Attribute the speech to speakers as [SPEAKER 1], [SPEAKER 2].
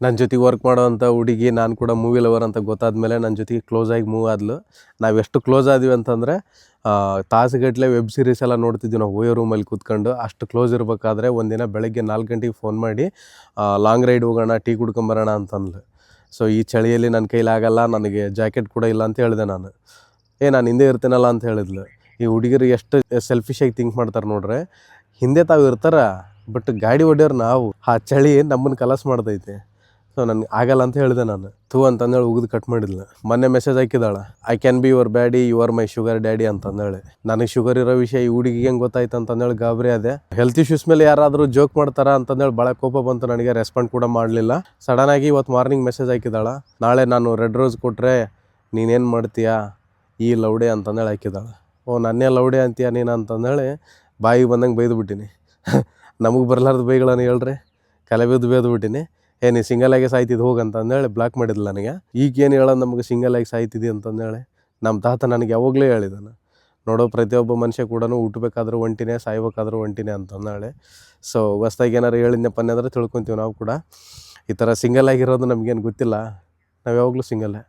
[SPEAKER 1] ನನ್ನ ಜೊತೆಗೆ ವರ್ಕ್ ಮಾಡೋವಂಥ ಹುಡುಗಿ ನಾನು ಕೂಡ ಮೂವಿ ಲವರ್ ಅಂತ ಗೊತ್ತಾದ್ಮೇಲೆ ನನ್ನ ಜೊತೆಗೆ ಕ್ಲೋಸಾಗಿ ಮೂವ್ ಆದ್ಲು. ನಾವು ಎಷ್ಟು ಕ್ಲೋಸ್ ಆದ್ವಿ ಅಂತಂದರೆ ತಾಸುಗಟ್ಟಲೆ ವೆಬ್ ಸೀರೀಸ್ ಎಲ್ಲ ನೋಡ್ತಿದ್ವಿ ನಾವು ಓಯೋ ರೂಮಲ್ಲಿ ಕೂತ್ಕೊಂಡು. ಅಷ್ಟು ಕ್ಲೋಸ್ ಇರಬೇಕಾದ್ರೆ ಒಂದಿನ ಬೆಳಗ್ಗೆ 4 ಗಂಟೆಗೆ ಫೋನ್ ಮಾಡಿ ಲಾಂಗ್ ರೈಡ್ ಹೋಗೋಣ, ಟೀ ಕುಡ್ಕೊಂಬರೋಣ ಅಂತಂದ್ಲು. ಸೊ ಈ ಚಳಿಯಲ್ಲಿ ನನ್ನ ಕೈಲಾಗಲ್ಲ, ನನಗೆ ಜಾಕೆಟ್ ಕೂಡ ಇಲ್ಲ ಅಂತ ಹೇಳಿದೆ ನಾನು. ನಾನು ಹಿಂದೆ ಇರ್ತೀನಲ್ಲ ಅಂತ ಹೇಳಿದ್ಲು. ಈ ಹುಡುಗಿರು ಎಷ್ಟು ಸೆಲ್ಫಿಶಾಗಿ ಥಿಂಕ್ ಮಾಡ್ತಾರೆ ನೋಡ್ರೆ. ಹಿಂದೆ ತಾವು ಇರ್ತಾರ, ಬಟ್ ಗಾಡಿ ಹೊಡ್ಯೋರು ನಾವು. ಆ ಚಳಿ ನಮ್ಮನ್ನು ಕಲಸ್ ಮಾಡ್ತೈತೆ. ಸೊ ನನಗೆ ಆಗಲ್ಲ ಅಂತ ಹೇಳಿದೆ ನಾನು. ಅಂತಂದೇಳಿ ಉಗಿದು ಕಟ್ ಮಾಡಿದ್ಲು. ಮೊನ್ನೆ ಮೆಸೇಜ್ ಹಾಕಿದಾಳೆ, I can be your buddy, you are my sugar daddy ಅಂತಂದೇಳಿ. ನನಗೆ ಶುಗರ್ ಇರೋ ವಿಷಯ ಈ ಹುಡುಗಿಗೆ ಹೆಂಗೆ ಗೊತ್ತಾಯ್ತು ಅಂತಂದೇಳಿ ಗಾಬರಿ ಅದೇ. ಹೆಲ್ತ್ ಇಶ್ಯೂಸ್ ಮೇಲೆ ಯಾರಾದರೂ ಜೋಕ್ ಮಾಡ್ತಾರಾ ಅಂತಂದೇಳಿ ಭಾಳ ಕೋಪ ಬಂತು ನನಗೆ. ರೆಸ್ಪಾಂಡ್ ಕೂಡ ಮಾಡಲಿಲ್ಲ. ಸಡನ್ನಾಗಿ ಇವತ್ತು ಮಾರ್ನಿಂಗ್ ಮೆಸೇಜ್ ಹಾಕಿದಾಳೆ, ನಾಳೆ ನಾನು ರೆಡ್ ರೋಸ್ ಕೊಟ್ಟರೆ ನೀನೇನು ಮಾಡ್ತೀಯಾ ಈ ಲೌಡೆ ಅಂತಂದೇಳಿ ಹಾಕಿದಾಳೆ. ನನ್ನೇ ಲೌಡೆ ಅಂತೀಯ ನೀನು ಅಂತಂದೇಳಿ ಬಾಯಿಗೆ ಬಂದಂಗೆ ಬೈದು ಬಿಟ್ಟಿನಿ. ನಮಗೆ ಬರಲಾರ್ದು ಬೈಗಳನ್ನು ಹೇಳ್ರಿ, ಕಲೆ ಬಿದ್ದು ಬೇಯ್ದು ಬಿಟ್ಟಿನಿ. ನೀ ಸಿಂಗಲಾಗಿ ಸಾಯ್ತಿದ್ದು ಹೋಗಂತಂದೇಳಿ ಬ್ಲಾಕ್ ಮಾಡಿದ್ಲು ನನಗೆ. ಈಗೇನು ಹೇಳೋದು ನಮಗೆ ಸಿಂಗಲಾಗಿ ಸಾಯ್ತಿದ್ದಿ ಅಂತಂದೇಳಿ. ನಮ್ಮ ತಾತ ನನಗೆ ಯಾವಾಗಲೇ ಹೇಳಿದಾನೆ, ನೋಡೋ ಪ್ರತಿಯೊಬ್ಬ ಮನುಷ್ಯ ಕೂಡ ಹುಟ್ಟಬೇಕಾದ್ರೂ ಒಂಟಿನೇ, ಸಾಯ್ಬೇಕಾದ್ರೂ ಒಂಟಿನೇ ಅಂತಂದೇಳಿ. ಸೊ ಹೊಸ್ದಾಗಿ ಏನಾರು ಹೇಳಿದ್ನಪ್ಪ ಅಂದರೆ ತಿಳ್ಕೊತೀವಿ ನಾವು ಕೂಡ. ಈ ಥರ ಸಿಂಗಲ್ ಆಗಿರೋದು ನಮಗೇನು ಗೊತ್ತಿಲ್ಲ, ನಾವು ಯಾವಾಗಲೂ ಸಿಂಗಲ್ಲೇ.